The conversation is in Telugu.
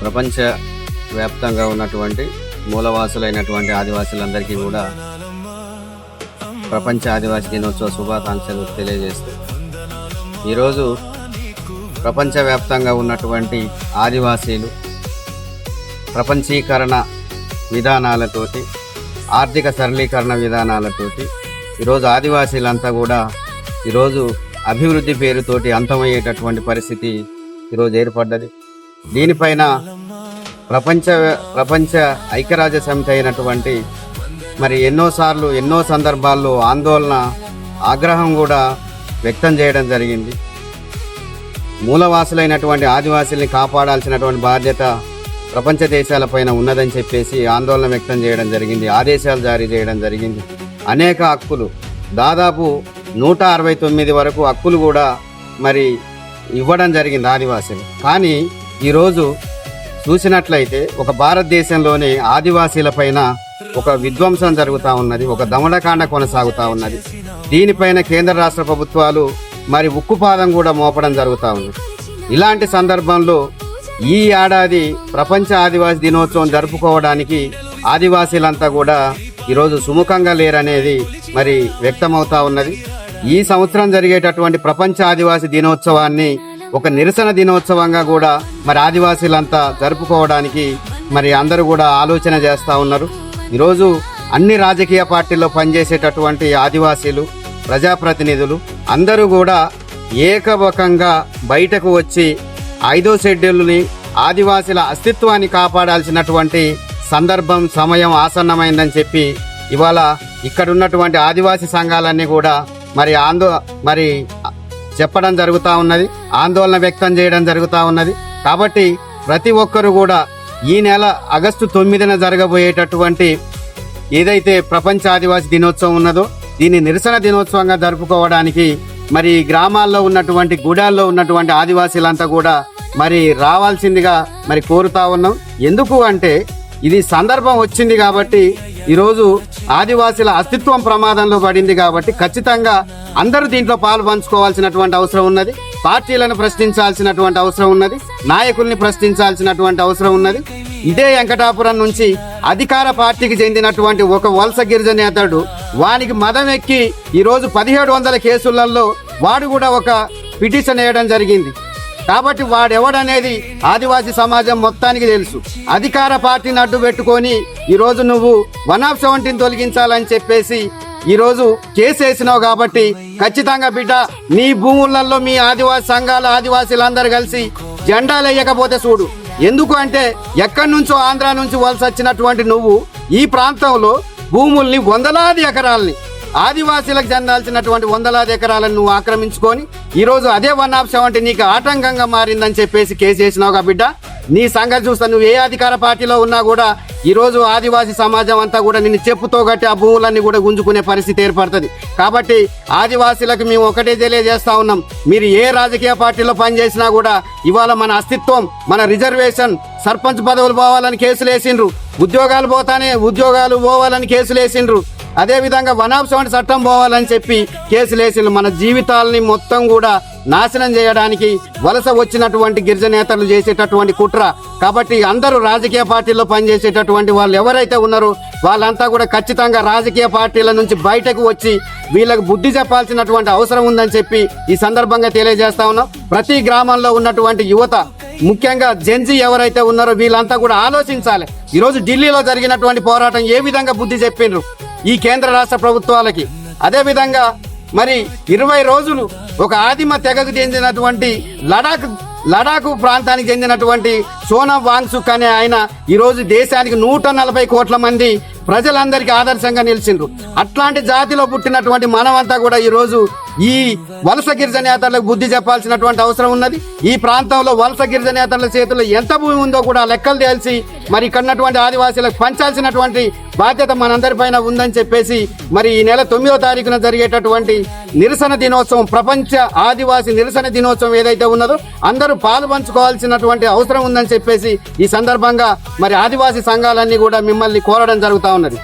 ప్రపంచ వ్యాప్తంగా ఉన్నటువంటి మూలవాసులైనటువంటి ఆదివాసులందరికీ కూడా ప్రపంచ ఆదివాసీ దినోత్సవ శుభాకాంక్షలు తెలియజేస్తూ ఈరోజు ప్రపంచవ్యాప్తంగా ఉన్నటువంటి ఆదివాసీలు ప్రపంచీకరణ విధానాలతోటి ఆర్థిక సరళీకరణ విధానాలతోటి ఈరోజు ఆదివాసీలంతా కూడా ఈరోజు అభివృద్ధి పేరుతోటి అంతమయ్యేటటువంటి పరిస్థితి ఈరోజు ఏర్పడ్డది. దీనిపైన ప్రపంచ ఐక్యరాజ్య సమితి అయినటువంటి మరి ఎన్నోసార్లు ఎన్నో సందర్భాల్లో ఆందోళన ఆగ్రహం కూడా వ్యక్తం చేయడం జరిగింది. మూలవాసులైనటువంటి ఆదివాసీల్ని కాపాడాల్సినటువంటి బాధ్యత ప్రపంచ దేశాలపైన ఉన్నదని చెప్పేసి ఆందోళన వ్యక్తం చేయడం జరిగింది, ఆదేశాలు జారీ చేయడం జరిగింది. అనేక హక్కులు దాదాపు 169 వరకు హక్కులు కూడా మరి ఇవ్వడం జరిగింది ఆదివాసీలు. కానీ ఈరోజు చూసినట్లయితే ఒక భారతదేశంలోనే ఆదివాసీలపైన ఒక విధ్వంసం జరుగుతూ ఉన్నది, ఒక దమనకాండ కొనసాగుతూ ఉన్నది. దీనిపైన కేంద్ర రాష్ట్ర ప్రభుత్వాలు మరి ఉక్కుపాదం కూడా మోపడం జరుగుతూ ఉంది. ఇలాంటి సందర్భంలో ఈ ఏడాది ప్రపంచ ఆదివాసీ దినోత్సవం జరుపుకోవడానికి ఆదివాసీలంతా కూడా ఈరోజు సుముఖంగా లేరనేది మరి వ్యక్తమవుతా ఉన్నది. ఈ సంవత్సరం జరిగేటటువంటి ప్రపంచ ఆదివాసీ దినోత్సవాన్ని ఒక నిరసన దినోత్సవంగా కూడా మరి ఆదివాసీలంతా జరుపుకోవడానికి మరి అందరూ కూడా ఆలోచన చేస్తూ ఉన్నారు. ఈరోజు అన్ని రాజకీయ పార్టీల్లో పనిచేసేటటువంటి ఆదివాసీలు, ప్రజాప్రతినిధులు అందరూ కూడా ఏకముఖంగా బయటకు వచ్చి 5వ షెడ్యూల్ని ఆదివాసీల అస్తిత్వాన్ని కాపాడాల్సినటువంటి సందర్భం సమయం ఆసన్నమైందని చెప్పి ఇవాళ ఇక్కడ ఉన్నటువంటి ఆదివాసీ సంఘాలన్నీ కూడా మరి చెప్పడం జరుగుతూ ఉన్నది, ఆందోళన వ్యక్తం చేయడం జరుగుతూ ఉన్నది. కాబట్టి ప్రతి ఒక్కరు కూడా ఈ నెల ఆగస్టు 9న జరగబోయేటటువంటి ఏదైతే ప్రపంచ ఆదివాసీ దినోత్సవం ఉన్నదో దీన్ని నిరసన దినోత్సవంగా జరుపుకోవడానికి మరి గ్రామాల్లో ఉన్నటువంటి గూడాల్లో ఉన్నటువంటి ఆదివాసీలంతా కూడా మరి రావాల్సిందిగా మరి కోరుతా ఉన్నాం. ఎందుకు అంటే ఇది సందర్భం వచ్చింది కాబట్టి, ఈరోజు ఆదివాసీల అస్తిత్వం ప్రమాదంలో పడింది కాబట్టి ఖచ్చితంగా అందరూ దీంట్లో పాలు పంచుకోవాల్సినటువంటి అవసరం ఉన్నది. పార్టీలను ప్రశ్నించాల్సినటువంటి అవసరం ఉన్నది, నాయకుల్ని ప్రశ్నించాల్సినటువంటి అవసరం ఉన్నది. ఇదే వెంకటాపురం నుంచి అధికార పార్టీకి చెందినటువంటి ఒక వలస గిరిజనేతడు వానికి మదం ఎక్కి ఈరోజు 1700 కేసులలో వాడు కూడా ఒక పిటిషన్ వేయడం జరిగింది. కాబట్టి వాడెవడనేది ఆదివాసీ సమాజం మొత్తానికి తెలుసు. అధికార పార్టీని అడ్డు పెట్టుకొని ఈరోజు నువ్వు 170 తొలగించాలని చెప్పేసి ఈరోజు కేసు వేసినావు. కాబట్టి ఖచ్చితంగా బిడ్డ నీ భూములలో మీ ఆదివాసీ సంఘాల ఆదివాసీలందరూ కలిసి జెండాలు వేయకపోతే చూడు. ఎందుకు అంటే ఎక్కడి నుంచో ఆంధ్ర నుంచి వలస వచ్చినటువంటి నువ్వు ఈ ప్రాంతంలో భూముల్ని వందలాది ఎకరాలని ఆదివాసీలకు చెందాల్సినటువంటి వందలాది ఎకరాలను నువ్వు ఆక్రమించుకొని ఈరోజు అదే 170 నీకు ఆటంకంగా మారిందని చెప్పేసి కేసు వేసినావుగా బిడ్డ. నీ సంగతి చూస్తా. నువ్వు ఏ అధికార పార్టీలో ఉన్నా కూడా ఈరోజు ఆదివాసీ సమాజం అంతా కూడా నిన్ను చెప్పుతో గట్టి ఆ భూములన్నీ కూడా గుంజుకునే పరిస్థితి ఏర్పడుతుంది. కాబట్టి ఆదివాసీలకు మేము ఒకటే తెలియజేస్తా ఉన్నాం, మీరు ఏ రాజకీయ పార్టీలో పనిచేసినా కూడా ఇవాళ మన అస్తిత్వం, మన రిజర్వేషన్, సర్పంచ్ పదవులు పోవాలని కేసులు వేసిండ్రు, ఉద్యోగాలు పోవాలని కేసులు వేసిండ్రు, అదేవిధంగా 170 చట్టం పోవాలని చెప్పి కేసులు వేసిండ్రు. మన జీవితాలని మొత్తం కూడా నాశనం చేయడానికి వలస వచ్చినటువంటి గిరిజనేతలు చేసేటటువంటి కుట్ర. కాబట్టి అందరూ రాజకీయ పార్టీల్లో పనిచేసేటటువంటి వాళ్ళు ఎవరైతే ఉన్నారో వాళ్ళంతా కూడా ఖచ్చితంగా రాజకీయ పార్టీల నుంచి బయటకు వచ్చి వీళ్ళకు బుద్ధి చెప్పాల్సినటువంటి అవసరం ఉందని చెప్పి ఈ సందర్భంగా తెలియజేస్తా ఉన్నాం. ప్రతి గ్రామంలో ఉన్నటువంటి యువత, ముఖ్యంగా జెన్జీ ఎవరైతే ఉన్నారో వీళ్ళంతా కూడా ఆలోచించాలి. ఈరోజు ఢిల్లీలో జరిగినటువంటి పోరాటం ఏ విధంగా బుద్ధి చెప్పిండ్రు ఈ కేంద్ర రాష్ట్ర ప్రభుత్వాలకి. అదేవిధంగా మరి 20 రోజులు ఒక ఆదిమ తెగకు చెందినటువంటి లడాక్ ప్రాంతానికి చెందినటువంటి సోనం వాంగ్సుక్ అనే ఆయన ఈరోజు దేశానికి 140 కోట్ల మంది ప్రజలందరికీ ఆదర్శంగా నిలిచిండ్రు. అట్లాంటి జాతిలో పుట్టినటువంటి మనమంతా కూడా ఈరోజు ఈ వలస గిరిజనేతలకు బుద్ధి చెప్పాల్సినటువంటి అవసరం ఉన్నది. ఈ ప్రాంతంలో వలస గిరిజనేతల చేతుల్లో ఎంత భూమి ఉందో కూడా లెక్కలు తేల్చి మరి ఇక్కడ ఉన్నటువంటి ఆదివాసీలకు పంచాల్సినటువంటి బాధ్యత మనందరిపైన ఉందని చెప్పేసి మరి ఈ నెల 9వ తారీఖున జరిగేటటువంటి నిరసన దినోత్సవం, ప్రపంచ ఆదివాసీ నిరసన దినోత్సవం ఏదైతే ఉన్నదో అందరూ పాలు పంచుకోవాల్సినటువంటి అవసరం ఉందని చెప్పేసి ఈ సందర్భంగా మరి ఆదివాసీ సంఘాలన్నీ కూడా మిమ్మల్ని కోరడం జరుగుతూ ఉన్నది.